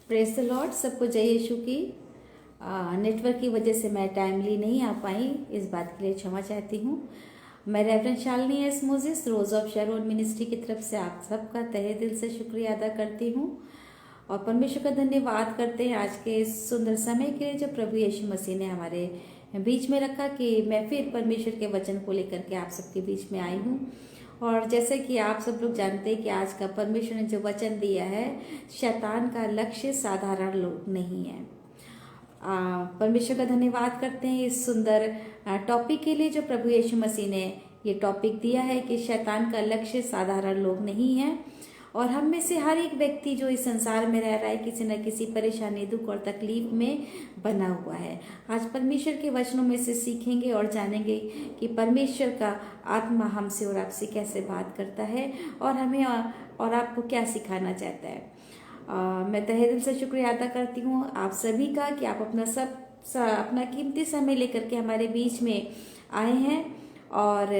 Praise the Lord. सबको जय यीशु की। नेटवर्क की वजह से मैं टाइमली नहीं आ पाई, इस बात के लिए क्षमा चाहती हूँ। मैं reverend Shalini S Moses rose of Sharon ministry की तरफ से आप सबका तहे दिल से शुक्रिया अदा करती हूँ और परमेश्वर का धन्यवाद करते हैं आज के इस सुंदर समय के लिए जो प्रभु यीशु मसीह ने हमारे बीच में रखा कि मैं फिर परमेश्वर के वचन को लेकर के आप सबके बीच में आई हूँ। और जैसे कि आप सब लोग जानते हैं कि आज का परमेश्वर ने जो वचन दिया है, शैतान का लक्ष्य साधारण लोग नहीं है। परमेश्वर का धन्यवाद करते हैं इस सुंदर टॉपिक के लिए जो प्रभु यीशु मसीह ने ये टॉपिक दिया है कि शैतान का लक्ष्य साधारण लोग नहीं है। और हम में से हर एक व्यक्ति जो इस संसार में रह रहा है किसी न किसी परेशानी, दुख और तकलीफ में बना हुआ है। आज परमेश्वर के वचनों में से सीखेंगे और जानेंगे कि परमेश्वर का आत्मा हमसे और आपसे कैसे बात करता है और हमें और आपको क्या सिखाना चाहता है। मैं तहे दिल से शुक्रिया अदा करती हूँ आप सभी का कि आप अपना कीमती समय लेकर के हमारे बीच में आए हैं और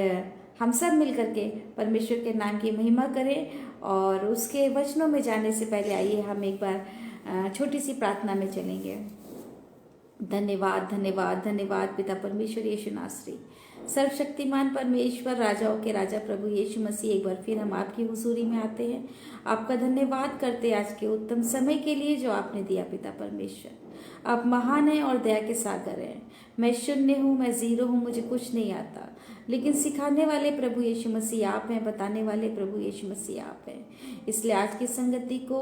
हम सब मिलकर के परमेश्वर के नाम की महिमा करें। और उसके वचनों में जाने से पहले आइए हम एक बार छोटी सी प्रार्थना में चलेंगे। धन्यवाद धन्यवाद धन्यवाद पिता परमेश्वर यीशु नासरी, सर्वशक्तिमान परमेश्वर, राजाओं के राजा प्रभु यीशु मसीह, एक बार फिर हम आपकी हुजूरी में आते हैं। आपका धन्यवाद करते हैं आज के उत्तम समय के लिए जो आपने दिया पिता परमेश्वर। आप महान हैं और दया के सागर हैं। मैं शून्य हूँ, मैं जीरो हूँ, मुझे कुछ नहीं आता, लेकिन सिखाने वाले प्रभु यीशु मसीह आप हैं, बताने वाले प्रभु यीशु मसीह आप हैं। इसलिए आज की संगति को,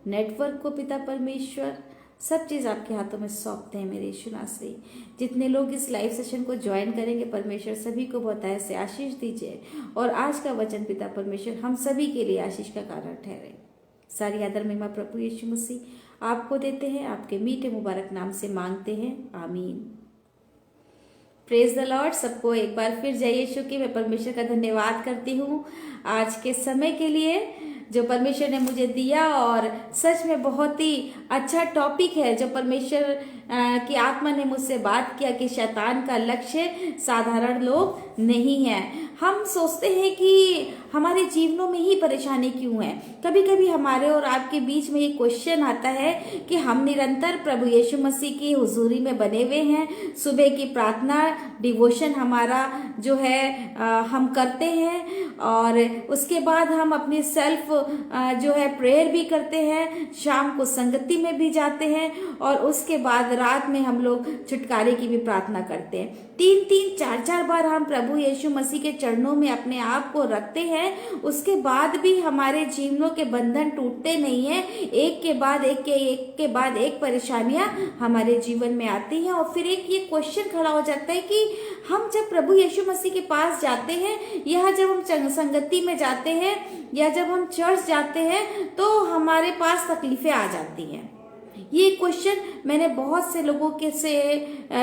नेटवर्क को पिता परमेश्वर, सब चीज़ आपके हाथों में सौंपते हैं मेरे यीशु नासरी। जितने लोग इस लाइव सेशन को ज्वाइन करेंगे परमेश्वर सभी को बहुत ऐसे आशीष दीजिए और आज का वचन पिता परमेश्वर हम सभी के लिए आशीष का कारण ठहरे। सारी आदर महिमा प्रभु यीशु मसीह आपको देते हैं, आपके मीठे मुबारक नाम से मांगते हैं, आमीन। Praise the Lord. सबको एक बार फिर जय यीशु की। मैं परमेश्वर का धन्यवाद करती हूँ आज के समय के लिए जो परमेश्वर ने मुझे दिया और सच में बहुत ही अच्छा टॉपिक है जो परमेश्वर की आत्मा ने मुझसे बात किया कि शैतान का लक्ष्य साधारण लोग नहीं है। हम सोचते हैं कि हमारे जीवनों में ही परेशानी क्यों है। कभी कभी हमारे और आपके बीच में ये क्वेश्चन आता है कि हम निरंतर प्रभु यीशु मसीह की हुजूरी में बने हुए हैं, सुबह की प्रार्थना डिवोशन हमारा जो है हम करते हैं और उसके बाद हम अपनी सेल्फ जो है प्रेयर भी करते हैं, शाम को संगति में भी जाते हैं और उसके बाद रात में हम लोग छुटकारे की भी प्रार्थना करते हैं। 3-3, 4-4 बार हम प्रभु यीशु मसीह के चरणों में अपने आप को रखते हैं। उसके बाद भी हमारे जीवनों के बंधन टूटते नहीं है। एक के बाद एक परेशानियां हमारे जीवन में आती हैं और फिर एक ये क्वेश्चन खड़ा हो जाता है कि हम जब प्रभु यीशु मसीह के पास जाते हैं या जब हम संगति में जाते हैं या जब हम चर्च जाते हैं तो हमारे पास तकलीफें आ जाती हैं। ये क्वेश्चन मैंने बहुत से लोगों के से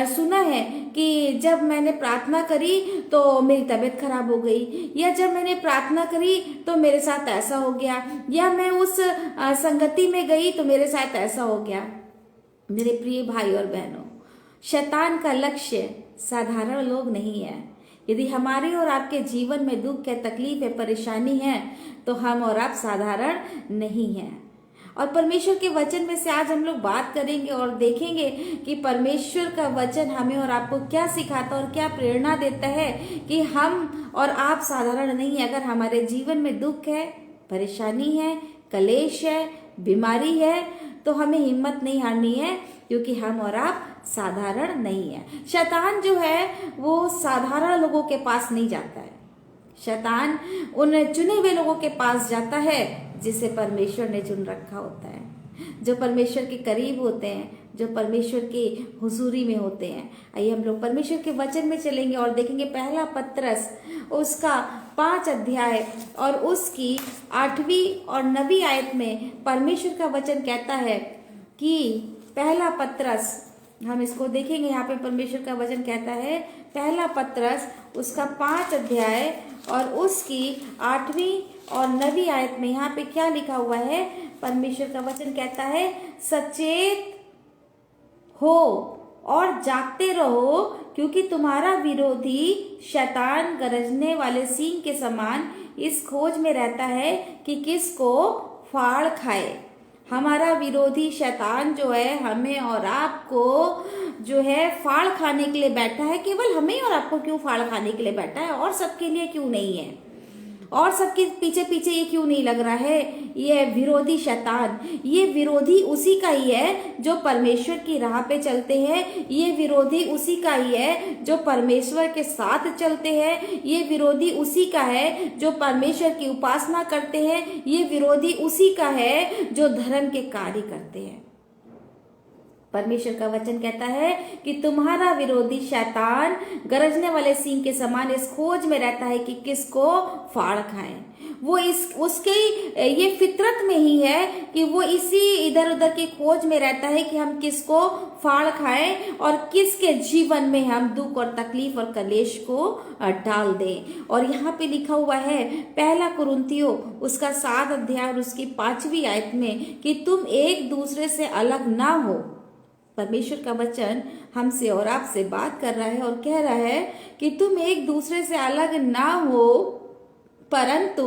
सुना है कि जब मैंने प्रार्थना करी तो मेरी तबीयत खराब हो गई, या जब मैंने प्रार्थना करी तो मेरे साथ ऐसा हो गया, या मैं उस संगति में गई तो मेरे साथ ऐसा हो गया। मेरे प्रिय भाई और बहनों, शैतान का लक्ष्य साधारण लोग नहीं है। यदि हमारे और आपके जीवन में दुख है, तकलीफ है, परेशानी है तो हम और आप साधारण नहीं हैं। और परमेश्वर के वचन में से आज हम लोग बात करेंगे और देखेंगे कि परमेश्वर का वचन हमें और आपको क्या सिखाता और क्या प्रेरणा देता है कि हम और आप साधारण नहीं है। अगर हमारे जीवन में दुख है, परेशानी है, कलेश है, बीमारी है तो हमें हिम्मत नहीं हारनी है क्योंकि हम और आप साधारण नहीं है। शैतान जो है वो साधारण लोगों के पास नहीं जाता है। शैतान उन चुने हुए लोगों के पास जाता है जिसे परमेश्वर ने चुन रखा होता है, जो परमेश्वर के करीब होते हैं, जो परमेश्वर की हुजूरी में होते हैं। आइए हम लोग परमेश्वर के वचन में चलेंगे और देखेंगे पहला पत्रस उसका 5 अध्याय और उसकी 8वीं और 9वीं आयत में परमेश्वर का वचन कहता है कि पहला पत्रस, हम इसको देखेंगे। यहाँ पे परमेश्वर का वचन कहता है पहला पत्रस उसका 5 अध्याय और उसकी 8वीं और 9वीं आयत में यहाँ पे क्या लिखा हुआ है। परमेश्वर का वचन कहता है सचेत हो और जागते रहो क्योंकि तुम्हारा विरोधी शैतान गरजने वाले सिंह के समान इस खोज में रहता है कि किसको फाड़ खाए। हमारा विरोधी शैतान जो है हमें और आपको जो है फाड़ खाने के लिए बैठा है। केवल हमें और आपको क्यों फाड़ खाने के लिए बैठा है, और सबके लिए क्यों नहीं है? और सबके पीछे पीछे ये क्यों नहीं लग रहा है? ये विरोधी शैतान, ये विरोधी उसी का ही है जो परमेश्वर की राह पे चलते हैं। ये विरोधी उसी का ही है जो परमेश्वर के साथ चलते हैं। ये विरोधी उसी का है जो परमेश्वर की उपासना करते हैं। ये विरोधी उसी का है जो धर्म के कार्य करते हैं। परमेश्वर का वचन कहता है कि तुम्हारा विरोधी शैतान गरजने वाले सिंह के समान इस खोज में रहता है कि किसको फाड़ खाएं। वो उसके ये फितरत में ही है कि वो इसी इधर उधर की खोज में रहता है कि हम किसको फाड़ खाएं और किसके जीवन में हम दुख और तकलीफ और कलेश को डाल दें। और यहाँ पे लिखा हुआ है पहला कुरिन्थियों उसका 7 अध्याय और उसकी 5वीं आयत में कि तुम एक दूसरे से अलग ना हो। परमेश्वर का वचन हमसे और आपसे बात कर रहा है और कह रहा है कि तुम एक दूसरे से अलग ना हो, परंतु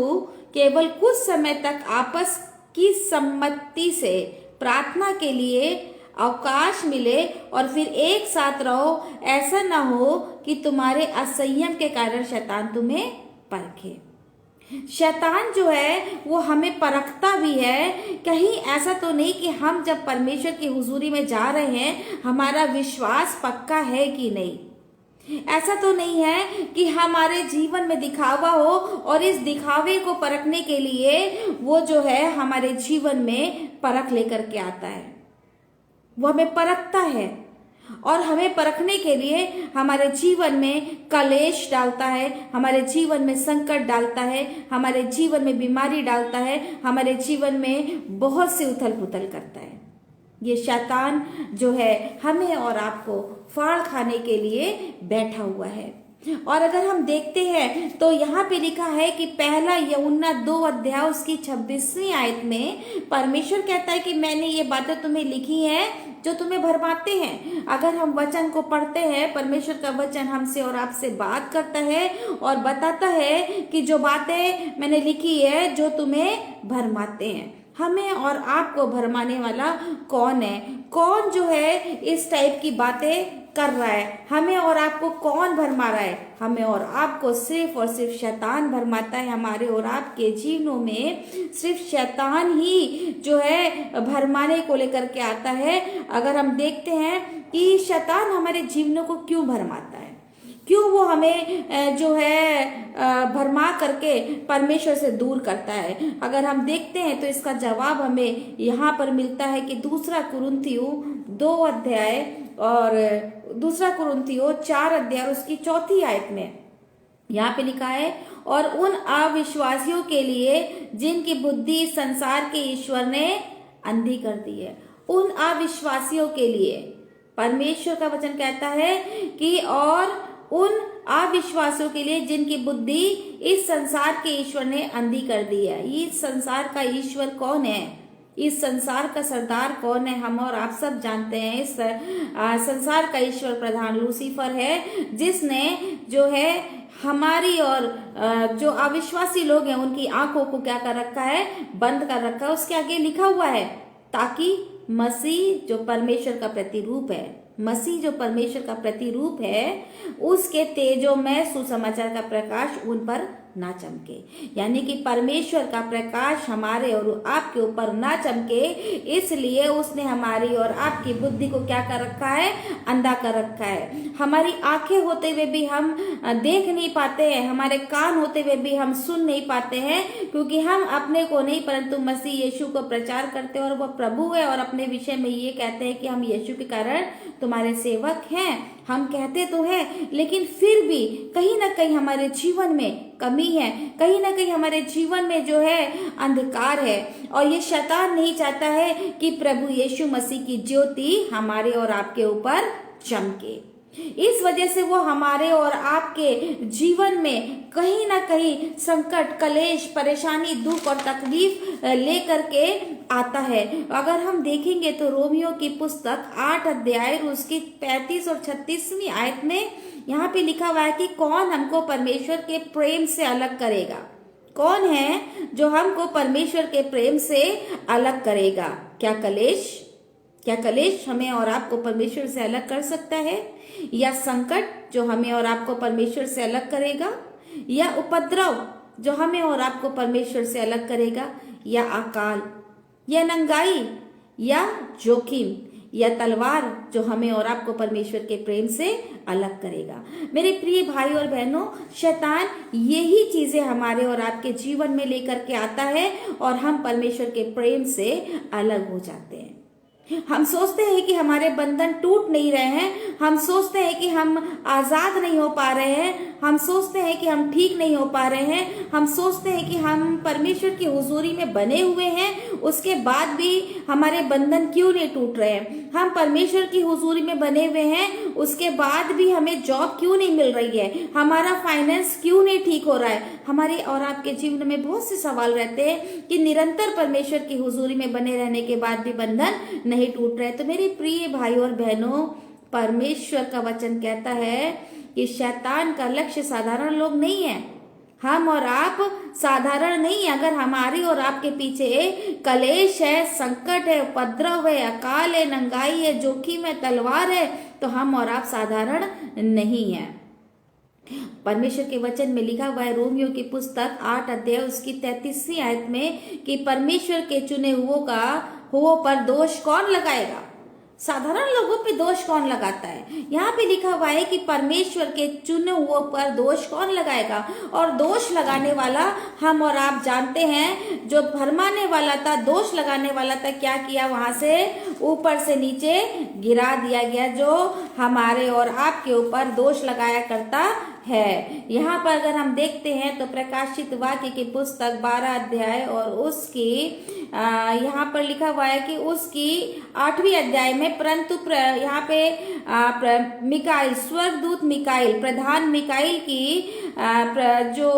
केवल कुछ समय तक आपस की सम्मति से प्रार्थना के लिए अवकाश मिले और फिर एक साथ रहो। ऐसा ना हो कि तुम्हारे असंयम के कारण शैतान तुम्हें परखे। शैतान जो है वो हमें परखता भी है। कहीं ऐसा तो नहीं कि हम जब परमेश्वर की हुजूरी में जा रहे हैं हमारा विश्वास पक्का है कि नहीं। ऐसा तो नहीं है कि हमारे जीवन में दिखावा हो और इस दिखावे को परखने के लिए वो जो है हमारे जीवन में परख लेकर के आता है। वो हमें परखता है और हमें परखने के लिए हमारे जीवन में कलेश डालता है, हमारे जीवन में संकट डालता है, हमारे जीवन में बीमारी डालता है, हमारे जीवन में बहुत सी उथल पुथल करता है। ये शैतान जो है हमें और आपको फाड़ खाने के लिए बैठा हुआ है। और अगर हम देखते हैं तो यहाँ पे लिखा है कि पहला यूहन्ना 2 अध्याय उसकी 26वीं आयत में परमेश्वर कहता है कि मैंने ये बातें तुम्हें लिखी हैं जो तुम्हें भरमाते हैं। अगर हम वचन को पढ़ते हैं, परमेश्वर का वचन हमसे और आपसे बात करता है और बताता है कि जो बातें मैंने लिखी है जो तुम्हें भरमाते हैं। हमें और आपको भरमाने वाला कौन है? कौन जो है इस टाइप की बातें कर रहा है? हमें और आपको कौन भरमा रहा है? हमें और आपको सिर्फ और सिर्फ शैतान भरमाता है। हमारे और आपके जीवनों में सिर्फ शैतान ही जो है भरमाने को लेकर के आता है। अगर हम देखते हैं कि शैतान हमारे जीवनों को क्यों भरमाता है, क्यों वो हमें जो है भरमा करके परमेश्वर से दूर करता है, अगर हम देखते हैं तो इसका जवाब हमें यहाँ पर मिलता है कि दूसरा कुरिन्थियों 2 अध्याय और दूसरा कुरिन्थियों 4 अध्याय उसकी 4वीं आयत में यहाँ पे लिखा है, और उन अविश्वासियों के लिए जिनकी बुद्धि संसार के ईश्वर ने अंधी कर दी है। उन अविश्वासियों के लिए परमेश्वर का वचन कहता है कि और उन अविश्वासियों के लिए जिनकी बुद्धि इस संसार के ईश्वर ने अंधी कर दी है। इस संसार का ईश्वर कौन है? इस संसार का सरदार कौन है? हम और आप सब जानते हैं इस संसार का ईश्वर प्रधान लूसीफर है, जिसने जो है हमारी और जो अविश्वासी लोग हैं उनकी आंखों को क्या कर रखा है? बंद कर रखा है। उसके आगे लिखा हुआ है ताकि मसीह जो परमेश्वर का प्रतिरूप है, मसीह जो परमेश्वर का प्रतिरूप है, उसके तेजोमय सुसमाचार का प्रकाश उन पर ना चमके। यानी कि परमेश्वर का प्रकाश हमारे और आपके ऊपर ना चमके, इसलिए उसने हमारी और आपकी बुद्धि को क्या कर रखा है? अंधा कर रखा है। हमारी आंखें होते हुए भी हम देख नहीं पाते हैं, हमारे कान होते हुए भी हम सुन नहीं पाते हैं, क्योंकि हम अपने को नहीं परंतु मसीह यीशु को प्रचार करते हैं और वह प्रभु है और अपने विषय में ये कहते हैं कि हम यीशु के कारण तुम्हारे सेवक हैं। हम कहते तो हैं, लेकिन फिर भी कहीं ना कहीं हमारे जीवन में कमी है, कहीं ना कहीं हमारे जीवन में जो है अंधकार है। और ये शैतान नहीं चाहता है कि प्रभु यीशु मसीह की ज्योति हमारे और आपके ऊपर चमके। इस वजह से वो हमारे और आपके जीवन में कहीं ना कहीं संकट, कलेश, परेशानी, दुख और तकलीफ लेकर के आता है। अगर हम देखेंगे तो रोमियो की पुस्तक 8 अध्याय उसकी 35 और 36वीं आयत में यहाँ पे लिखा हुआ है कि कौन हमको परमेश्वर के प्रेम से अलग करेगा? कौन है जो हमको परमेश्वर के प्रेम से अलग करेगा? क्या कलेश हमें और आपको परमेश्वर से अलग कर सकता है? या संकट जो हमें और आपको परमेश्वर से अलग करेगा? या उपद्रव जो हमें और आपको परमेश्वर से अलग करेगा? या अकाल, या नंगाई, या जोखिम, या तलवार जो हमें और आपको परमेश्वर के प्रेम से अलग करेगा? मेरे प्रिय भाई और बहनों, शैतान यही चीजें हमारे और आपके जीवन में लेकर के आता है और हम परमेश्वर के प्रेम से अलग हो जाते हैं। हम सोचते हैं कि हमारे बंधन टूट नहीं रहे हैं, हम सोचते हैं कि हम आजाद नहीं हो पा रहे हैं, हम सोचते हैं कि हम ठीक नहीं हो पा रहे हैं, हम सोचते हैं कि हम परमेश्वर की हुजूरी में बने हुए हैं, उसके बाद भी हमारे बंधन क्यों नहीं टूट रहे हैं? हम परमेश्वर की हुजूरी में बने हुए हैं, उसके बाद भी हमें जॉब क्यों नहीं मिल रही है? हमारा फाइनेंस क्यों नहीं ठीक हो रहा है? हमारे और आपके जीवन में बहुत से सवाल रहते हैं कि निरंतर परमेश्वर की हुजूरी में बने रहने के बाद भी बंधन नहीं टूट रहे। तो मेरे प्रिय भाई और बहनों, परमेश्वर का वचन कहता है कि शैतान का लक्ष्य साधारण लोग नहीं है। हम और आप साधारण नहीं है। अगर हमारी और आपके पीछे कलेश है, संकट है, उपद्रव है, अकाल है, नंगाई है, जोखिम है, तलवार है, तो हम और आप साधारण नहीं है। परमेश्वर के वचन में लिखा हुआ है रोमियो की पुस्तक 8 अध्याय उसकी 33वीं आयत में कि परमेश्वर के चुने हुओं पर दोष कौन लगाएगा? साधारण लोगों पे दोष कौन लगाता है? यहाँ पे लिखा हुआ है कि परमेश्वर के चुने हुओं पर दोष कौन लगाएगा? और दोष लगाने वाला हम और आप जानते हैं। जो भरमाने वाला था, दोष लगाने वाला था, क्या किया? वहां से ऊपर से नीचे गिरा दिया गया, जो हमारे और आपके ऊपर दोष लगाया करता है। यहाँ पर अगर हम देखते हैं तो प्रकाशित वाक्य की पुस्तक 12 अध्याय और उसकी यहाँ पर लिखा हुआ है कि उसकी 8वीं अध्याय में, परंतु यहाँ पे मिकाइल, स्वर्गदूत मिकाइल, प्रधान मिकाइल की जो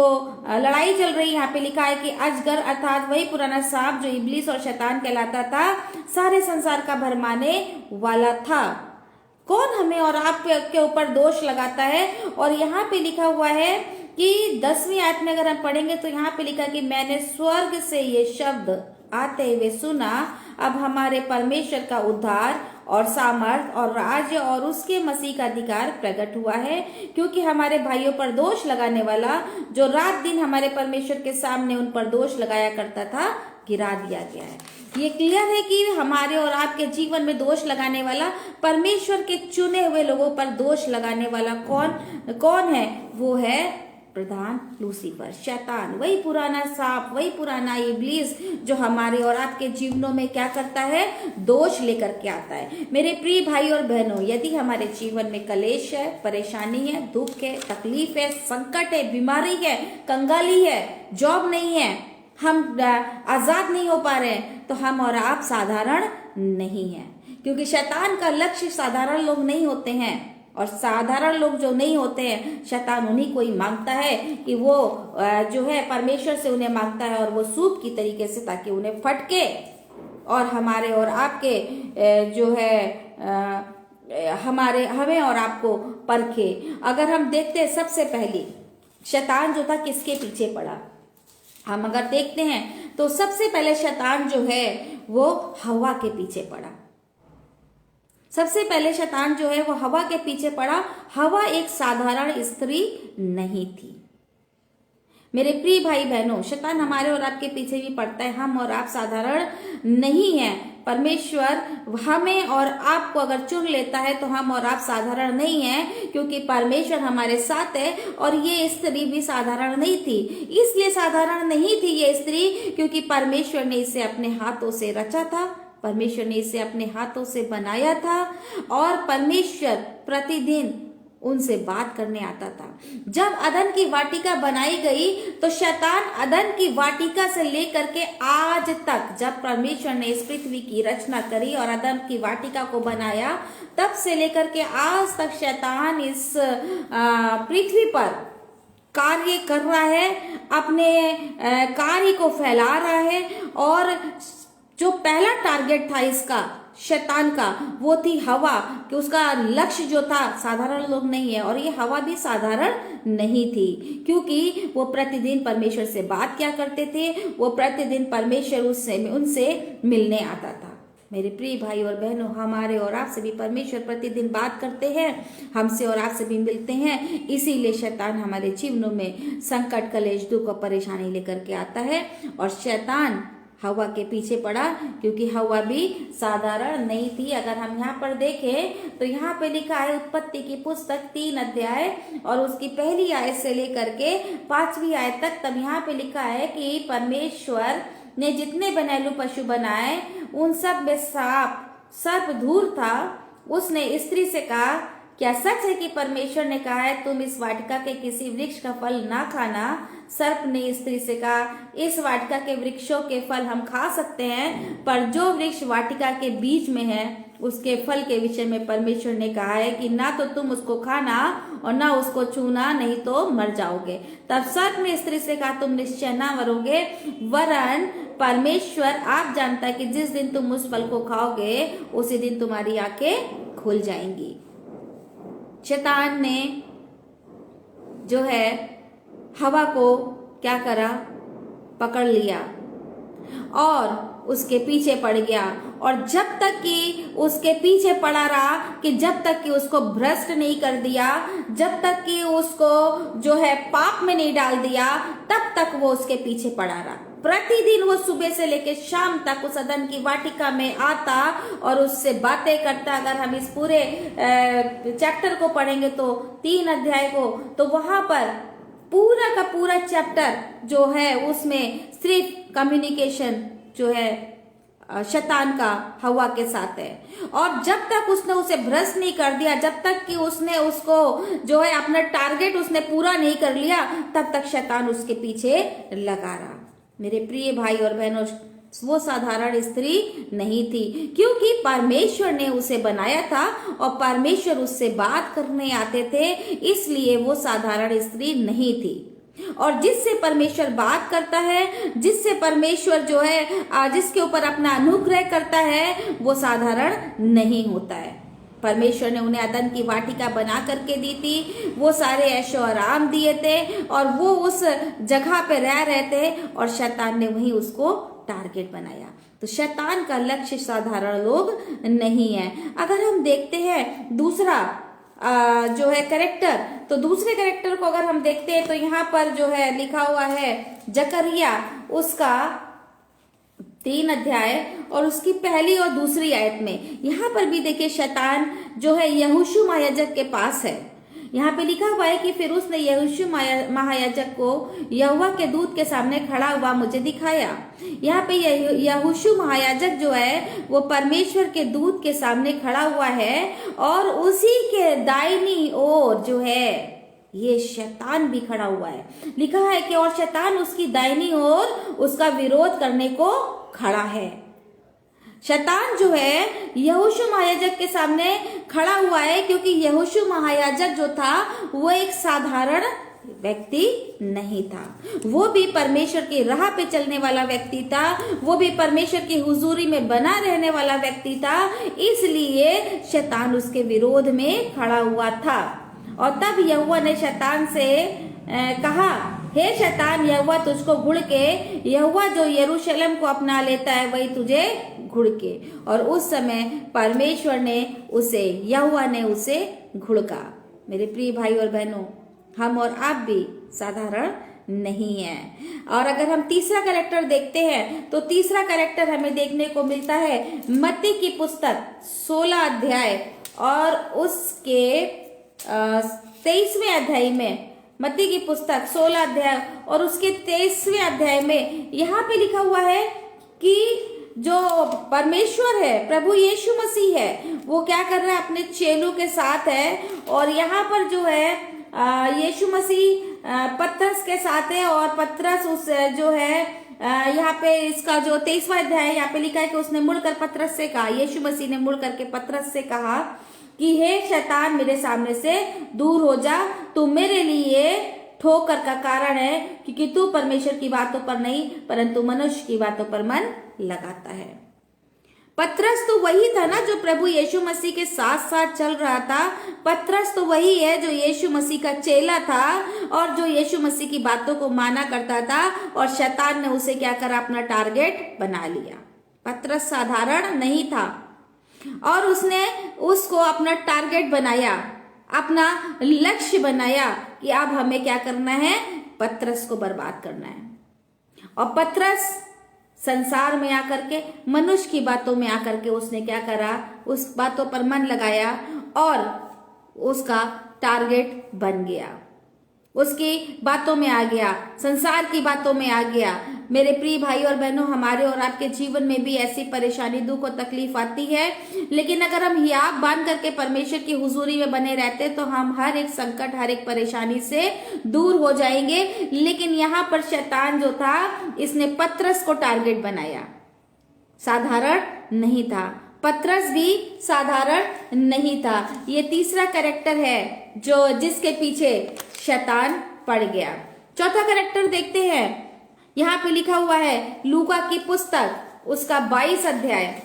लड़ाई चल रही है, यहाँ पे लिखा है कि अजगर अर्थात वही पुराना सांप जो इब्लीस और शैतान कहलाता था, सारे संसार का भरमाने वाला था। कौन हमें और आप के ऊपर दोष लगाता है? और यहाँ पे लिखा हुआ है कि 10वीं आयत में अगर हम पढ़ेंगे तो यहाँ पे लिखा कि मैंने स्वर्ग से ये शब्द आते हुए सुना, अब हमारे परमेश्वर का उद्धार और सामर्थ और राज्य और उसके मसीह का अधिकार प्रकट हुआ है, क्योंकि हमारे भाइयों पर दोष लगाने वाला जो रात दिन हमारे परमेश्वर के सामने उन पर दोष लगाया करता था, गिरा दिया गया है। ये क्लियर है कि हमारे और आपके जीवन में दोष लगाने वाला, परमेश्वर के चुने हुए लोगों पर दोष लगाने वाला कौन है? वो है प्रधान लूसीफर, शैतान, वही पुराना सांप, वही पुराना इब्लीस जो हमारे और आपके जीवनों में क्या करता है? दोष लेकर के आता है। मेरे प्रिय भाई और बहनों, यदि हमारे जीवन में कलेश है, परेशानी है, दुख है, तकलीफ है, संकट है, बीमारी है, कंगाली है, जॉब नहीं है, हम आजाद नहीं हो पा रहे हैं, तो हम और आप साधारण नहीं है। क्योंकि शैतान का लक्ष्य साधारण लोग नहीं होते हैं, और साधारण लोग जो नहीं होते हैं, शैतान उन्हीं को ही मांगता है कि वो जो है परमेश्वर से उन्हें मांगता है, और वो सूप की तरीके से, ताकि उन्हें फटके और हमारे और आपके जो है हमें और आपको परखे। अगर हम देखते हैं, सबसे पहले शैतान जो था किसके पीछे पड़ा? हम अगर देखते हैं तो सबसे पहले शैतान जो है वो हवा के पीछे पड़ा। सबसे पहले शैतान जो है वो हवा के पीछे पड़ा। हवा एक साधारण स्त्री नहीं थी। मेरे प्रिय भाई बहनों, शैतान हमारे और आपके पीछे भी पड़ता है। हम और आप साधारण नहीं है। परमेश्वर हमें और आपको अगर चुन लेता है तो हम और आप साधारण नहीं है, क्योंकि परमेश्वर हमारे साथ है। और ये स्त्री भी साधारण नहीं थी। इसलिए साधारण नहीं थी ये स्त्री क्योंकि परमेश्वर ने इसे अपने हाथों से रचा था, परमेश्वर ने इसे अपने हाथों से बनाया था, और परमेश्वर प्रतिदिन उनसे बात करने आता था। जब अदन की वाटिका बनाई गई तो शैतान अदन की वाटिका से लेकर के आज तक, जब परमेश्वर ने इस पृथ्वी की रचना करी और अदन की वाटिका को बनाया, तब से लेकर के आज तक शैतान इस पृथ्वी पर कार्य कर रहा है, अपने कार्य को फैला रहा है। और जो पहला टारगेट था इसका, शैतान का वो थी हवा, कि उसका लक्ष्य जो था साधारण लोग नहीं है, और ये हवा भी साधारण नहीं थी, क्योंकि वो प्रतिदिन परमेश्वर से बात क्या करते थे, वो प्रतिदिन परमेश्वर उनसे मिलने आता था। मेरे प्रिय भाई और बहनों, हमारे और आपसे भी परमेश्वर प्रतिदिन बात करते हैं, हमसे और आपसे भी मिलते हैं। इसीलिए शैतान हमारे जीवनों में संकट, कलेश, दुख और परेशानी लेकर के आता है। और शैतान हवा के पीछे पड़ा, क्योंकि हवा भी साधारण नहीं थी। अगर हम यहाँ पर देखें तो यहाँ पे लिखा है उत्पत्ति की पुस्तक 3 अध्याय और उसकी पहली आयत से लेकर के 5वीं आयत तक। तब यहाँ पे लिखा है कि परमेश्वर ने जितने बनेलू पशु बनाए उन सब में सर्प धूर्त था। उसने स्त्री से कहा, क्या सच है कि परमेश्वर ने कहा है तुम इस वाटिका के किसी वृक्ष का फल ना खाना? सर्प ने स्त्री से कहा, इस वाटिका के वृक्षों के फल हम खा सकते हैं, पर जो वृक्ष वाटिका के बीच में है उसके फल के विषय में परमेश्वर ने कहा है कि ना तो तुम उसको खाना और ना उसको छूना, नहीं तो मर जाओगे। तब सर्प ने स्त्री से कहा, तुम निश्चय ना मरोगे, वरन परमेश्वर आप जानता है कि जिस दिन तुम उस फल को खाओगे उसी दिन तुम्हारी आंखें खुल जाएंगी। शैतान ने जो है हवा को क्या करा, पकड़ लिया और उसके पीछे पड़ गया। और जब तक कि उसके पीछे पड़ा रहा, कि जब तक कि उसको भ्रष्ट नहीं कर दिया, जब तक कि उसको जो है पाप में नहीं डाल दिया, तब तक वो उसके पीछे पड़ा रहा। प्रतिदिन वो सुबह से लेकर शाम तक उस अदन की वाटिका में आता और उससे बातें करता। अगर हम इस पूरे चैप्टर को पढ़ेंगे तो 3 अध्याय को, तो वहां पर पूरा का पूरा चैप्टर जो है उसमें सिर्फ कम्युनिकेशन जो है शैतान का हवा के साथ है। और जब तक उसने उसे भ्रष्ट नहीं कर दिया, जब तक कि उसने उसको जो है अपना टारगेट उसने पूरा नहीं कर लिया, तब तक शैतान उसके पीछे लगा रहा। मेरे प्रिय भाई और बहनों, वो साधारण स्त्री नहीं थी, क्योंकि परमेश्वर ने उसे बनाया था और परमेश्वर उससे बात करने आते थे, इसलिए वो साधारण स्त्री नहीं थी। और जिससे परमेश्वर बात करता है, जिससे परमेश्वर जो है जिसके ऊपर अपना अनुग्रह करता है, वो साधारण नहीं होता है। परमेश्वर ने उन्हें अदन की वाटिका बना करके दी थी, वो सारे ऐशो आराम दिए थे और वो उस जगह पे रह रहे थे, और शैतान ने वहीं उसको टारगेट बनाया। तो शैतान का लक्ष्य साधारण लोग नहीं है। अगर हम देखते हैं दूसरा जो है कैरेक्टर, तो दूसरे कैरेक्टर को अगर हम देखते हैं तो यहाँ पर जो है लिखा हुआ है जकरिया, उसका 3 अध्याय और उसकी पहली और दूसरी आयत में। यहाँ पर भी देखिए शैतान जो है यहोशू महायाजक के पास है। यहाँ पे लिखा हुआ है कि फिर उसने यहोशू महायाजक को यहोवा के दूत के सामने खड़ा हुआ मुझे दिखाया। यहाँ पे यहोशू महायाजक जो है वो परमेश्वर के दूत के सामने खड़ा हुआ है, और उसी के दाहिनी ओर जो है ये शैतान भी खड़ा हुआ है। लिखा है कि और शैतान उसकी दाहिनी ओर उसका विरोध करने को खड़ा है। शैतान जो है यहोशू महायाजक के सामने खड़ा हुआ है, क्योंकि यहोशू महायाजक जो था वो एक साधारण व्यक्ति नहीं था, वो भी परमेश्वर की राह पे चलने वाला व्यक्ति था, वो भी परमेश्वर की हुजूरी में बना रहने वाला व्यक्ति था। इसलिए शैतान उसके विरोध में खड़ा हुआ था। और तब यहोवा ने शैतान से कहा, हे शैतान, यहोवा तुझको घुड़ के, यहोवा जो यरूशलेम को अपना लेता है वही तुझे घुड़ के। और उस समय परमेश्वर ने उसे, यहोवा ने उसे घुड़का। मेरे प्रिय भाई और बहनों, हम और आप भी साधारण नहीं है। और अगर हम तीसरा कैरेक्टर देखते हैं तो तीसरा कैरेक्टर हमें देखने को मिलता है मत्ती की पुस्तक 16 अध्याय और उसके 23वें अध्याय में। मत्ती की पुस्तक 16 अध्याय और उसके 23वें अध्याय में यहाँ पे लिखा हुआ है कि जो परमेश्वर है, प्रभु यीशु मसीह है, वो क्या कर रहा है, अपने चेलों के साथ है। और यहाँ पर जो है यीशु मसीह पतरस के साथ है, और पतरस उस जो है यहाँ पे इसका जो 23वां अध्याय है, यहाँ पे लिखा है कि उसने मुड़कर पतरस से कहा, यीशु मसीह ने मुड़ करके पतरस से कहा कि हे शैतान, मेरे सामने से दूर हो जा, तू मेरे लिए ठोकर का कारण है, क्योंकि तू परमेश्वर की बातों पर नहीं परंतु मनुष्य की बातों पर मन लगाता है। पतरस तो वही था ना जो प्रभु यीशु मसीह के साथ साथ चल रहा था। पतरस तो वही है जो यीशु मसीह का चेला था और जो यीशु मसीह की बातों को माना करता था, और शैतान ने उसे क्या करा, अपना टारगेट बना लिया। पतरस साधारण नहीं था और उसने उसको अपना टारगेट बनाया, अपना लक्ष्य बनाया कि अब हमें क्या करना है, पतरस को बर्बाद करना है। और पतरस संसार में आकर के, मनुष्य की बातों में आकर के उसने क्या करा, उस बातों पर मन लगाया और उसका टारगेट बन गया, उसकी बातों में आ गया, संसार की बातों में आ गया। मेरे प्रिय भाई और बहनों, हमारे और आपके जीवन में भी ऐसी परेशानी, दुख और तकलीफ आती है, लेकिन अगर हम हियाब बांध करके परमेश्वर की हुजूरी में बने रहते तो हम हर एक संकट, हर एक परेशानी से दूर हो जाएंगे। लेकिन यहाँ पर शैतान जो था, इसने पतरस को टारगेट बनाया। साधारण नहीं था, पतरस भी साधारण नहीं था। ये तीसरा कैरेक्टर है जो जिसके पीछे शैतान पड़ गया। चौथा कैरेक्टर देखते हैं, यहाँ पे लिखा हुआ है लूका की पुस्तक, उसका 22 अध्याय,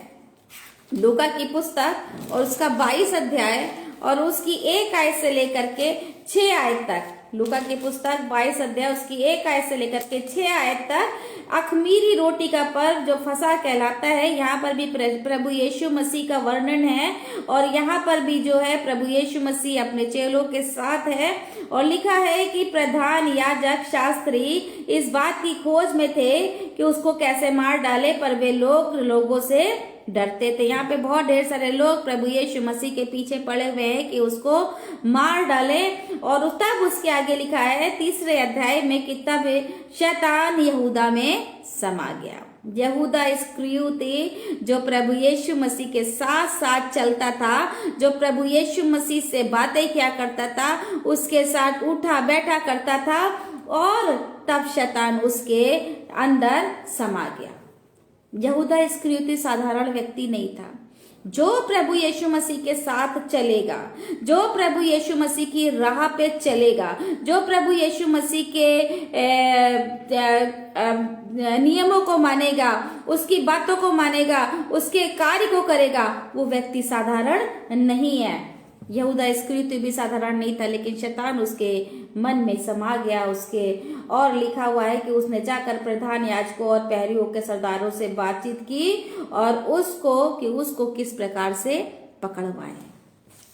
लूका की पुस्तक और उसका 22 अध्याय और उसकी 1 आयत से लेकर के 6 आयत तक। लूका की पुस्तक 22 अध्याय उसकी 1 आयत से लेकर के 6 आयत तक अखमीरी रोटी का पर्व जो फसह कहलाता है, यहाँ पर भी प्रभु यीशु मसीह का वर्णन है। और यहाँ पर भी जो है प्रभु यीशु मसीह अपने चेलों के साथ है और लिखा है कि प्रधान याजक शास्त्री इस बात की खोज में थे कि उसको कैसे मार डाले, पर वे लोगों से डरते थे। यहाँ पे बहुत ढेर सारे लोग प्रभु यीशु मसीह के पीछे पड़े हुए हैं कि उसको मार डाले। और तब उसके आगे लिखा है 3 अध्याय में कि तब शैतान यहूदा में समा गया। यहूदा इस्करियोती जो प्रभु यीशु मसीह के साथ साथ चलता था, जो प्रभु यीशु मसीह से बातें किया करता था, उसके साथ उठा बैठा करता था, और तब शैतान उसके अंदर समा गया। यहूदा इस्करियोती साधारण व्यक्ति नहीं था। जो प्रभु यीशु मसीह के साथ चलेगा, जो प्रभु यीशु मसीह की राह पे चलेगा, जो प्रभु यीशु मसीह के नियमों को मानेगा, उसकी बातों को मानेगा, उसके कार्य को करेगा, वो व्यक्ति साधारण नहीं है। यहूदा इस्करियोती भी साधारण नहीं था, लेकिन शैतान उसके मन में समा गया उसके। और लिखा हुआ है कि उसने जाकर प्रधान याजकों और पहरियों के सरदारों से बातचीत की और उसको किस प्रकार से पकड़वाए।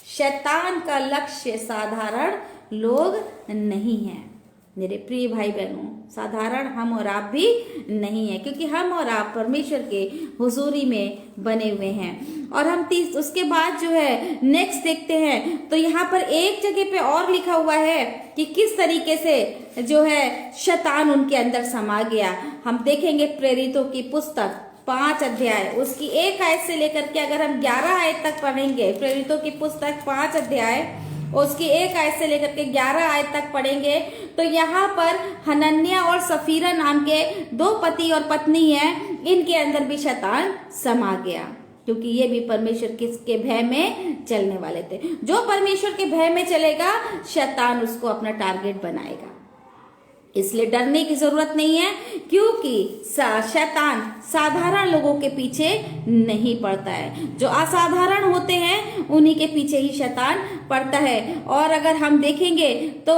शैतान का लक्ष्य साधारण लोग नहीं है। मेरे प्रिय भाई बहनों, साधारण हम और आप भी नहीं है, क्योंकि हम और आप परमेश्वर के हुजूरी में बने हुए हैं। और हम उसके बाद जो है नेक्स्ट देखते हैं, तो यहाँ पर एक जगह पे और लिखा हुआ है कि किस तरीके से जो है शैतान उनके अंदर समा गया। हम देखेंगे प्रेरितों की पुस्तक 5 अध्याय उसकी 1 आयत से लेकर के अगर हम 11 आयत तक पढ़ेंगे, प्रेरितों की पुस्तक 5 अध्याय उसकी 1 आयत से लेकर के 11 आयत तक पढ़ेंगे, तो यहाँ पर हनन्याह और सफीरा नाम के 2 पति और पत्नी हैं, इनके अंदर भी शैतान समा गया, क्योंकि ये भी परमेश्वर के भय में चलने वाले थे। जो परमेश्वर के भय में चलेगा, शैतान उसको अपना टारगेट बनाएगा। इसलिए डरने की जरूरत नहीं है, क्योंकि शैतान साधारण लोगों के पीछे नहीं पड़ता है। जो असाधारण होते हैं उन्हीं के पीछे ही शैतान पड़ता है। और अगर हम देखेंगे तो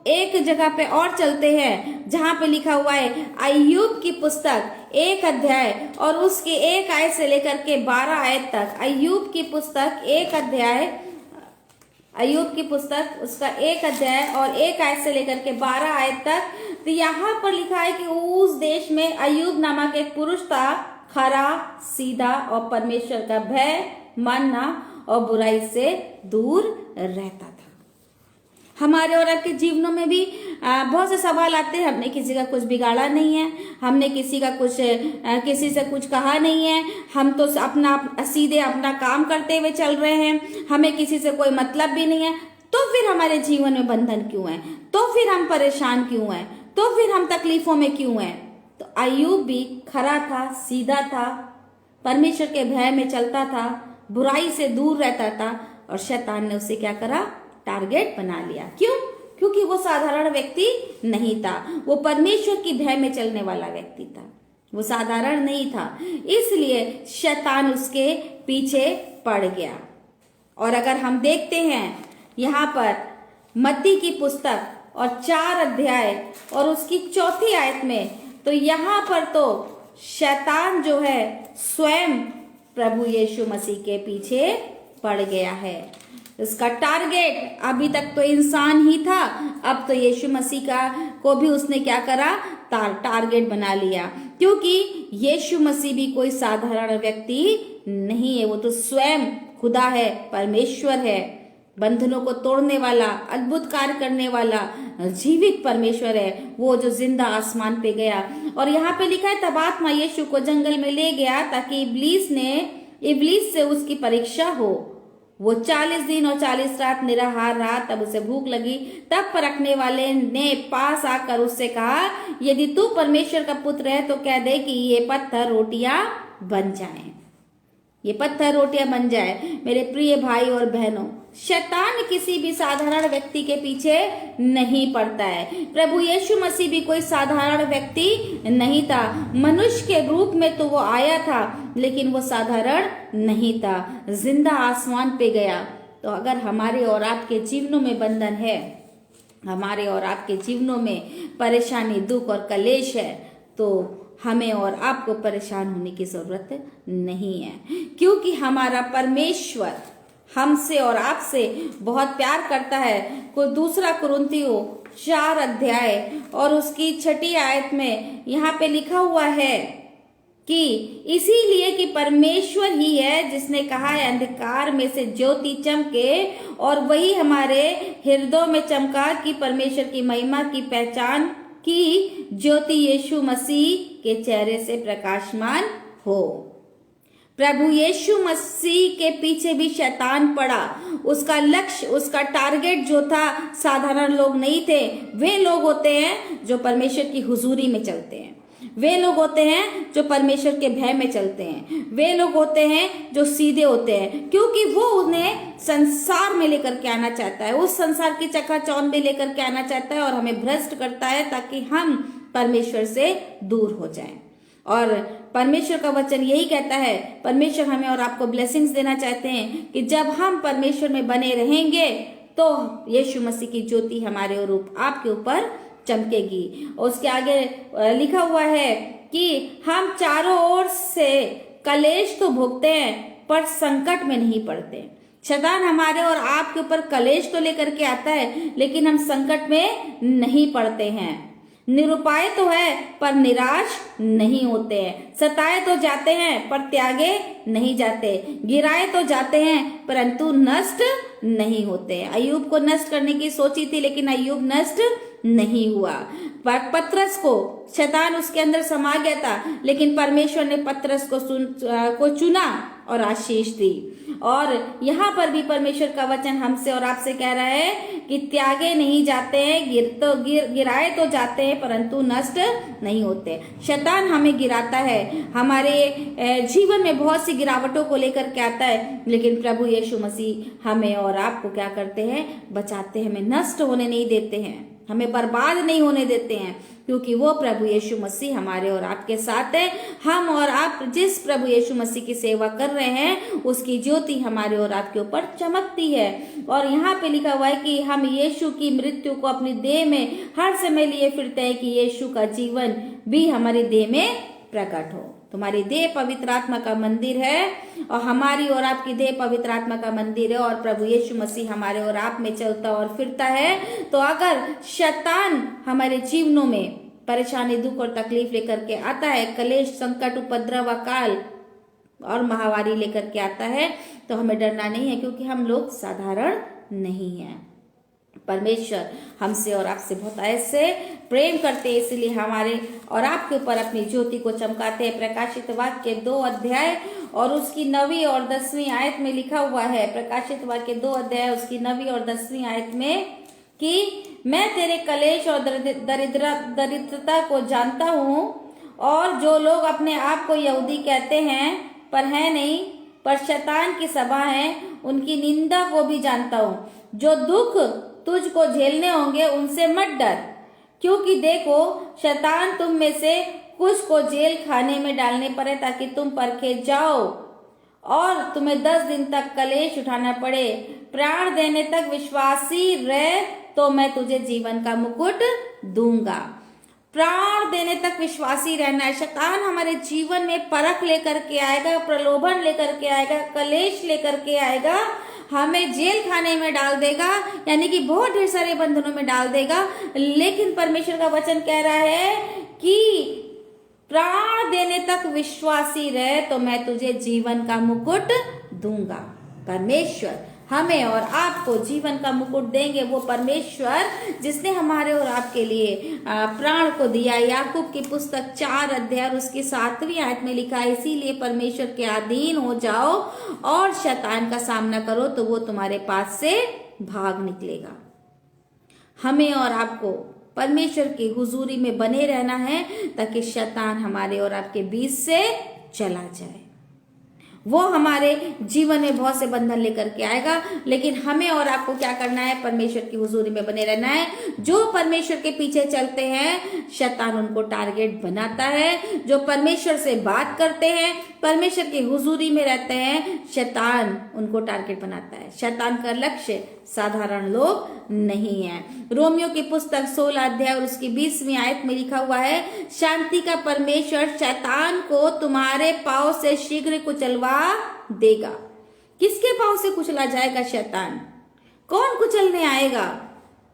एक जगह पे और चलते हैं जहां पे लिखा हुआ है अय्यूब की पुस्तक 1 अध्याय और उसके 1 आयत से लेकर के 12 आयत तक। अय्यूब की पुस्तक 1 अध्याय, अय्यूब की पुस्तक उसका 1 अध्याय और 1 आयत से लेकर के 12 आयत तक। तो यहाँ पर लिखा है कि उस देश में अय्यूब नामक एक पुरुष था, खरा, सीधा और परमेश्वर का भय मानना और बुराई से दूर रहता था। हमारे और आपके जीवनों में भी बहुत से सवाल आते हैं। हमने किसी का कुछ बिगाड़ा नहीं है, हमने किसी से कुछ कहा नहीं है, हम तो अपना सीधे अपना काम करते हुए चल रहे हैं, हमें किसी से कोई मतलब भी नहीं है। तो फिर हमारे जीवन में बंधन क्यों है? तो फिर हम परेशान क्यों हैं? तो फिर हम तकलीफों में क्यों हैं? तो अय्यूब भी खरा था, सीधा था, परमेश्वर के भय में चलता था, बुराई से दूर रहता था, और शैतान ने उसे क्या करा? टारगेट बना लिया। क्यों? क्योंकि वो साधारण व्यक्ति नहीं था, वो परमेश्वर की भय में चलने वाला व्यक्ति था। वो साधारण नहीं था, इसलिए शैतान उसके पीछे पड़ गया। और अगर हम देखते हैं यहाँ पर मत्ती की पुस्तक और 4 अध्याय और उसकी 4 आयत में, तो यहाँ पर तो शैतान जो है स्वयं प्रभु यीशु मसीह के पीछे पड़ गया है। उसका टारगेट अभी तक तो इंसान ही था, अब तो यीशु मसीह का को भी उसने क्या करा, टारगेट बना लिया, क्योंकि यीशु मसीह भी कोई साधारण व्यक्ति नहीं है। वो तो स्वयं खुदा है, परमेश्वर है, बंधनों को तोड़ने वाला, अद्भुत कार्य करने वाला जीवित परमेश्वर है, वो जो जिंदा आसमान पे गया। और यहाँ पे लिखा है, तब आत्मा यीशु को जंगल में ले गया ताकि इब्लीस से उसकी परीक्षा हो। वो 40 दिन और 40 रात निराहार रहा, तब उसे भूख लगी। तब परखने वाले ने पास आकर उससे कहा, यदि तू परमेश्वर का पुत्र है तो कह दे कि ये पत्थर रोटियां बन जाएं। ये पत्थर रोटियां बन जाए। मेरे प्रिय भाई और बहनों, शैतान किसी भी साधारण व्यक्ति के पीछे नहीं पड़ता है। प्रभु यीशु मसीह भी कोई साधारण व्यक्ति नहीं था। मनुष्य के रूप में तो वो आया था, लेकिन वो साधारण नहीं था, जिंदा आसमान पे गया। तो अगर हमारे और आपके जीवनों में बंधन है, हमारे और आपके जीवनों में परेशानी, दुख और कलेश है, तो हमें और आपको परेशान होने की जरूरत नहीं है, क्योंकि हमारा परमेश्वर हमसे और आपसे बहुत प्यार करता है। कोई 2 कुरिन्थियों 4 अध्याय और उसकी 6 आयत में यहाँ पे लिखा हुआ है कि इसीलिए कि परमेश्वर ही है जिसने कहा है, अंधकार में से ज्योति चमके, और वही हमारे हृदयों में चमका कि परमेश्वर की महिमा की पहचान की ज्योति यीशु मसीह के चेहरे से प्रकाशमान हो। प्रभु यीशु मसीह के पीछे भी शैतान पड़ा। उसका लक्ष्य, उसका टारगेट जो था, साधारण लोग नहीं थे। वे लोग होते हैं जो परमेश्वर की हुजूरी में चलते हैं, वे लोग होते हैं जो परमेश्वर के भय में चलते हैं, वे लोग होते हैं जो सीधे होते हैं, क्योंकि वो उन्हें संसार में लेकर के आना चाहता है, उस संसार की चकाचौंध में लेकर के आना चाहता है और हमें भ्रष्ट करता है ताकि हम परमेश्वर से दूर हो जाएं। और परमेश्वर का वचन यही कहता है, परमेश्वर हमें और आपको ब्लेसिंग्स देना चाहते हैं कि जब हम परमेश्वर में बने रहेंगे तो यीशु मसीह की ज्योति हमारे और आपके ऊपर चमकेगी। और उसके आगे लिखा हुआ है कि हम चारों ओर से कलेश तो भोगते हैं पर संकट में नहीं पड़ते। शैतान हमारे और आपके ऊपर कलेश तो लेकर के आता है, लेकिन हम संकट में नहीं पड़ते हैं। निरुपाय तो है पर निराश नहीं होते हैं, सताए तो जाते हैं पर त्यागे नहीं जाते, गिराए तो जाते हैं परंतु नष्ट नहीं होते। अय्यूब को नष्ट करने की सोची थी, लेकिन अय्यूब नष्ट नहीं हुआ। पतरस को शैतान उसके अंदर समा गया था, लेकिन परमेश्वर ने पतरस को चुना और आशीष दी। और यहाँ पर भी परमेश्वर का वचन हमसे और आपसे कह रहा है कि त्यागे नहीं जाते हैं, गिराए तो जाते हैं परंतु नष्ट नहीं होते। शैतान हमें गिराता है, हमारे जीवन में बहुत सी गिरावटों को लेकर के आता है, लेकिन प्रभु यीशु मसीह हमें और आपको क्या करते हैं, बचाते हैं, हमें नष्ट होने नहीं देते हैं, हमें बर्बाद नहीं होने देते हैं, क्योंकि वो प्रभु यीशु मसीह हमारे और आपके साथ है। हम और आप जिस प्रभु यीशु मसीह की सेवा कर रहे हैं, उसकी ज्योति हमारे और आपके ऊपर चमकती है। और यहाँ पे लिखा हुआ है कि हम यीशु की मृत्यु को अपनी देह में हर समय लिए फिरते हैं कि यीशु का जीवन भी हमारी देह में प्रकट हो। तुम्हारी देह पवित्र आत्मा का मंदिर है और हमारी और आपकी देह पवित्र आत्मा का मंदिर है, और प्रभु यीशु मसीह हमारे और आप में चलता और फिरता है। तो अगर शैतान हमारे जीवनों में परेशानी, दुख और तकलीफ लेकर के आता है, कलेश, संकट, उपद्रव, अकाल और महामारी लेकर के आता है, तो हमें डरना नहीं है, क्योंकि हम लोग साधारण नहीं हैं। परमेश्वर हमसे और आपसे बहुत ऐसे प्रेम करते हैं, इसलिए हमारे और आपके ऊपर अपनी ज्योति को चमकाते हैं। प्रकाशित वाक्य 2 अध्याय और उसकी 9वीं और 10वीं आयत में लिखा हुआ है, प्रकाशित वाक्य 2 अध्याय उसकी 9वीं और 10वीं आयत में, कि मैं तेरे कलेश और दरिद्रता को जानता हूँ, और जो लोग अपने आप को यहूदी कहते हैं पर है नहीं, पर शैतान की सभा है, उनकी निंदा को भी जानता हूँ। जो दुख तुझको झेलने होंगे उनसे मत डर, क्योंकि देखो शैतान तुम में से कुछ को जेल खाने में डालने पड़े ताकि तुम परखे जाओ और तुम्हें 10 दिन तक कलेश उठाना पड़े, प्राण देने तक विश्वासी रह तो मैं तुझे जीवन का मुकुट दूंगा। प्राण देने तक विश्वासी रहना है। शैतान हमारे जीवन में परख लेकर के आएगा, प्रलोभन लेकर के आएगा, कलेश लेकर के आएगा, हमें जेल खाने में डाल देगा, यानी कि बहुत ढेर सारे बंधनों में डाल देगा। लेकिन परमेश्वर का वचन कह रहा है कि प्राण देने तक विश्वासी रहे तो मैं तुझे जीवन का मुकुट दूंगा। परमेश्वर हमें और आपको जीवन का मुकुट देंगे, वो परमेश्वर जिसने हमारे और आपके लिए प्राण को दिया। याकूब की पुस्तक 4 अध्याय उसकी 7वीं आयत में लिखा है, इसीलिए परमेश्वर के अधीन हो जाओ और शैतान का सामना करो तो वो तुम्हारे पास से भाग निकलेगा। हमें और आपको परमेश्वर की हुजूरी में बने रहना है ताकि शैतान हमारे और आपके बीच से चला जाए। वो हमारे जीवन में बहुत से बंधन लेकर के आएगा, लेकिन हमें और आपको क्या करना है? परमेश्वर की हुजूरी में बने रहना है। जो परमेश्वर के पीछे चलते हैं शैतान उनको टारगेट बनाता है। जो परमेश्वर से बात करते हैं, परमेश्वर की हुजूरी में रहते हैं, शैतान उनको टारगेट बनाता है। शैतान का लक्ष्य साधारण लोग नहीं है। रोमियो की पुस्तक 16 अध्याय और उसकी 20वीं आयत में लिखा हुआ है, शांति का परमेश्वर शैतान को तुम्हारे पांव से शीघ्र कुचलवा देगा। किसके पांव से कुचला जाएगा शैतान? कौन कुचलने आएगा?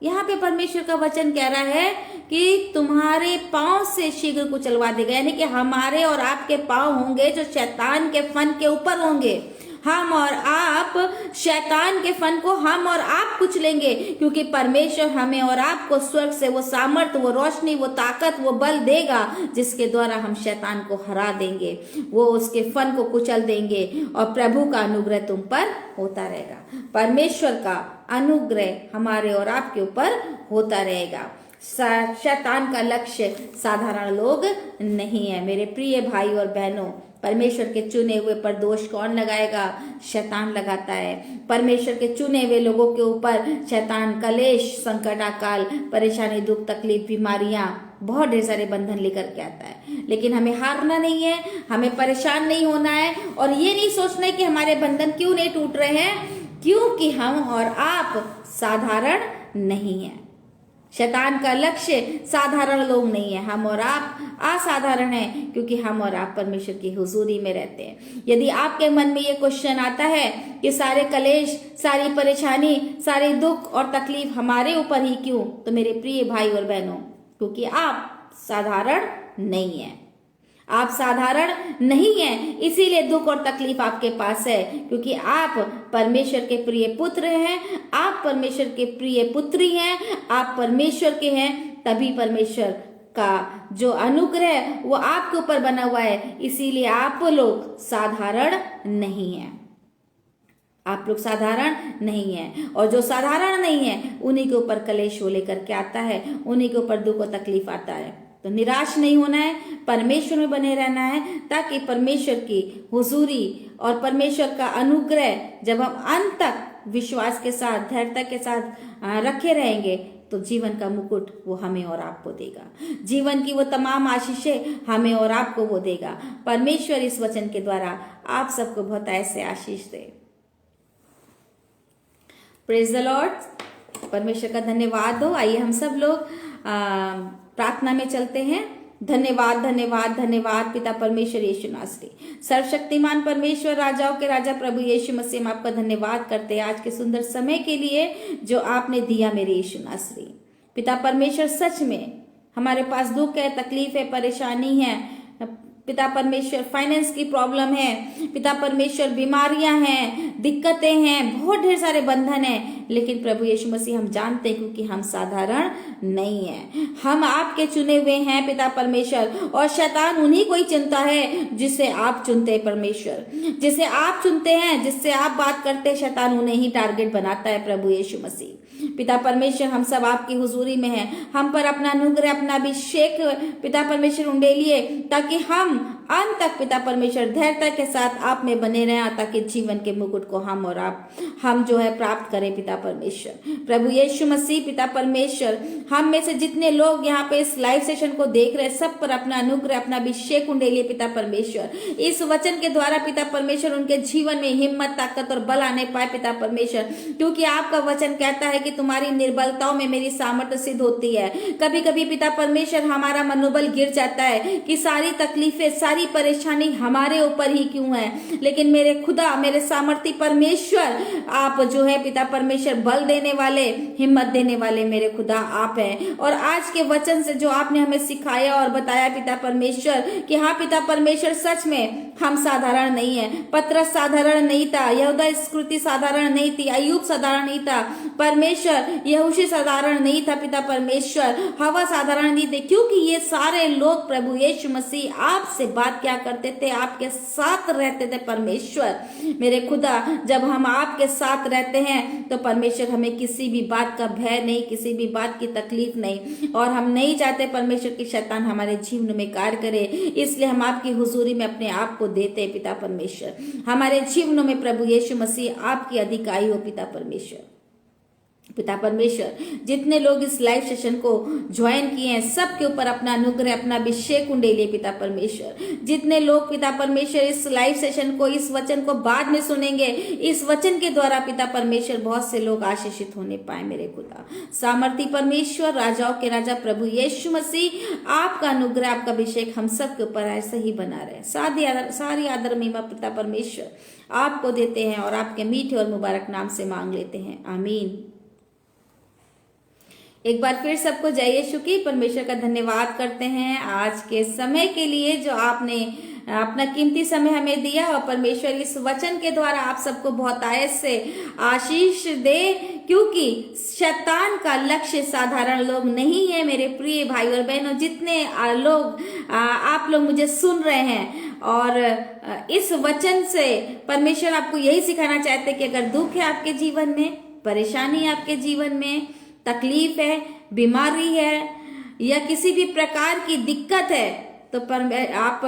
यहाँ पे परमेश्वर का वचन कह रहा है कि तुम्हारे पांव से शीघ्र कुचलवा देगा, यानी कि हमारे और आपके पांव होंगे जो शैतान के फन के ऊपर होंगे। हम और आप शैतान के फन को हम और आप कुचलेंगे, क्योंकि परमेश्वर हमें और आपको स्वर्ग से वो सामर्थ, वो रोशनी, वो ताकत, वो बल देगा जिसके द्वारा हम शैतान को हरा देंगे, वो उसके फन को कुचल देंगे और प्रभु का अनुग्रह तुम पर होता रहेगा। परमेश्वर का अनुग्रह हमारे और आपके ऊपर होता रहेगा। शैतान का लक्ष्य साधारण लोग नहीं है। मेरे प्रिय भाई और बहनों, परमेश्वर के चुने हुए पर दोष कौन लगाएगा? शैतान लगाता है। परमेश्वर के चुने हुए लोगों के ऊपर शैतान कलेश, संकट, अकाल, परेशानी, दुख, तकलीफ, बीमारियां, बहुत ढेर सारे बंधन लेकर के आता है। लेकिन हमें हारना नहीं है, हमें परेशान नहीं होना है और ये नहीं सोचना है कि हमारे बंधन क्यों नहीं टूट रहे हैं, क्योंकि हम और आप साधारण नहीं है। शैतान का लक्ष्य साधारण लोग नहीं है, हम और आप असाधारण हैं, क्योंकि हम और आप परमेश्वर की हुजूरी में रहते हैं। यदि आपके मन में ये क्वेश्चन आता है कि सारे कलेश, सारी परेशानी, सारी दुख और तकलीफ हमारे ऊपर ही क्यों, तो मेरे प्रिय भाई और बहनों, क्योंकि आप साधारण नहीं है। आप साधारण नहीं हैं, इसीलिए दुख और तकलीफ आपके पास है, क्योंकि आप परमेश्वर के प्रिय पुत्र हैं, आप परमेश्वर के प्रिय पुत्री हैं, आप परमेश्वर के हैं। तभी परमेश्वर का जो अनुग्रह वो आपके ऊपर बना हुआ है, इसीलिए आप लोग साधारण नहीं हैं। आप लोग साधारण नहीं हैं, और जो साधारण नहीं है उन्हीं के ऊपर कलेश वो लेकर के आता है, उन्हीं के ऊपर दुख और तकलीफ आता है। तो निराश नहीं होना है, परमेश्वर में बने रहना है, ताकि परमेश्वर की हुजूरी और परमेश्वर का अनुग्रह जब हम अंत तक विश्वास के साथ, धैर्यता के साथ रखे रहेंगे तो जीवन का मुकुट वो हमें और आपको देगा। जीवन की वो तमाम आशीषें हमें और आपको वो देगा। परमेश्वर इस वचन के द्वारा आप सबको बहुत ऐसे आशीष दे। Praise the Lord. परमेश्वर का धन्यवाद हो। आइए हम सब लोग प्रार्थना में चलते हैं। धन्यवाद धन्यवाद धन्यवाद पिता परमेश्वर यीशु नासरी, सर्वशक्तिमान परमेश्वर, राजाओं के राजा प्रभु यीशु मसीह, हम आपका धन्यवाद करते हैं आज के सुंदर समय के लिए जो आपने दिया मेरे यीशु नासरी। पिता परमेश्वर, सच में हमारे पास दुख है, तकलीफ है, परेशानी है, पिता परमेश्वर फाइनेंस की प्रॉब्लम है, पिता परमेश्वर बीमारियां हैं, दिक्कतें हैं, बहुत ढेर सारे बंधन हैं, लेकिन प्रभु यीशु मसीह हम जानते हैं क्योंकि हम साधारण नहीं हैं, हम आपके चुने हुए हैं पिता परमेश्वर। और शैतान उन्हीं को ही चुनता है जिसे आप चुनते हैं परमेश्वर, जिसे आप चुनते हैं, जिससे आप बात करते हैं, शैतान उन्हें ही टारगेट बनाता है प्रभु यीशु मसीह। पिता परमेश्वर, हम सब आपकी हुजूरी में हैं, हम पर अपना अनुग्रह, अपना अभिषेक पिता परमेश्वर उंडेलिए, ताकि हम अंत तक पिता परमेश्वर धैर्यता के साथ आप में बने रहें, ताकि जीवन के मुकुट को हम और आप हम जो है प्राप्त करें पिता परमेश्वर। प्रभु यीशु मसीह पिता परमेश्वर, हम में से जितने लोग यहाँ पे इस लाइव सेशन को देख रहे हैं सब पर अपना अनुग्रह, अपना अभिषेक उंडेलिए पिता परमेश्वर। इस वचन के द्वारा पिता परमेश्वर उनके जीवन में हिम्मत, ताकत और बल आने पाए पिता परमेश्वर, क्योंकि आपका वचन कहता है कि तुम्हारी निर्बलताओं में मेरी सामर्थ्य सिद्ध होती है। कभी कभी पिता परमेश्वर हमारा मनोबल गिर जाता है कि सारी तकलीफें, सारी परेशानी हमारे ऊपर ही क्यों है, लेकिन मेरे खुदा, मेरे सामर्थी परमेश्वर, आप जो है पिता परमेश्वर बल देने वाले, हिम्मत देने वाले मेरे खुदा आप हैं। और आज के वचन से जो आपने हमें सिखाया और बताया पिता परमेश्वर कि हाँ पिता परमेश्वर, सच में हम साधारण नहीं है। पतरस साधारण नहीं था, यहूदा इस्करियोती साधारण नहीं थी, अय्यूब साधारण नहीं था परमेश्वर, यहोशू साधारण नहीं था पिता परमेश्वर, हवा साधारण नहीं थे, क्योंकि ये सारे लोग प्रभु यीशु मसीह आपसे बात क्या करते थे, आपके साथ रहते थे परमेश्वर मेरे खुदा। जब हम आपके साथ रहते हैं तो परमेश्वर हमें किसी भी बात का भय नहीं, किसी भी बात की तकलीफ नहीं, और हम नहीं चाहते परमेश्वर की शैतान हमारे जीवन में कार्य करे। इसलिए हम आपकी हुजूरी में अपने आप को देते हैं पिता परमेश्वर। हमारे जीवनों में प्रभु यीशु मसीह आपकी अधिकारी हो पिता परमेश्वर। पिता परमेश्वर, जितने लोग इस लाइव सेशन को ज्वाइन किए हैं सबके ऊपर अपना अनुग्रह, अपना अभिषेक उंडेलिए पिता परमेश्वर। जितने लोग पिता परमेश्वर इस लाइव सेशन को, इस वचन को बाद में सुनेंगे, इस वचन के द्वारा पिता परमेश्वर बहुत से लोग आशीषित होने पाए मेरे खुदा। सामर्थी परमेश्वर, राजाओं के राजा प्रभु यीशु मसीह, आपका अनुग्रह, आपका अभिषेक हम सबके ऊपर ऐसे ही बना रहे। सारी आदर महिमा पिता परमेश्वर आपको देते हैं और आपके मीठे और मुबारक नाम से मांग लेते हैं, आमीन। एक बार फिर सबको जय यीशु की परमेश्वर का धन्यवाद करते हैं आज के समय के लिए जो आपने अपना कीमती समय हमें दिया, और परमेश्वर इस वचन के द्वारा आप सबको बहुत आयत से आशीष दे, क्योंकि शैतान का लक्ष्य साधारण लोग नहीं है मेरे प्रिय भाई और बहनों। जितने लोग आप लोग मुझे सुन रहे हैं, और इस वचन से परमेश्वर आपको यही सिखाना चाहते हैं कि अगर दुख है आपके जीवन में, परेशानी है आपके जीवन में, तकलीफ है, बीमारी है, या किसी भी प्रकार की दिक्कत है, तो आप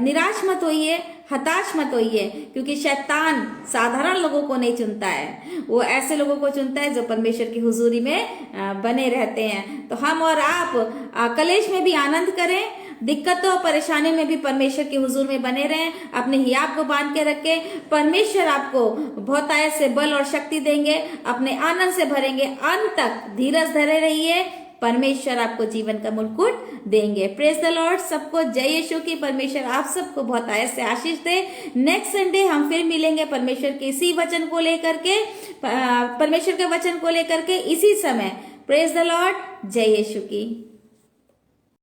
निराश मत होइए, हताश मत होइए, क्योंकि शैतान साधारण लोगों को नहीं चुनता है, वो ऐसे लोगों को चुनता है जो परमेश्वर की हुजूरी में बने रहते हैं। तो हम और आप कलेश में भी आनंद करें, दिक्कतों और परेशानी में भी परमेश्वर के हुजूर में बने रहें, अपने हियाब को बांध के रखें। परमेश्वर आपको बहुत आयत से बल और शक्ति देंगे, अपने आनंद से भरेंगे, अंत तक धीरज धरे रहिए, परमेश्वर आपको जीवन का मुकुट देंगे। Praise the Lord. सबको जय यीशु की। परमेश्वर आप सबको बहुत आयत से आशीष दे। नेक्स्ट संडे हम फिर मिलेंगे परमेश्वर के इसी वचन को लेकर के, परमेश्वर के वचन को लेकर के इसी समय। Praise the Lord. जय यीशु की।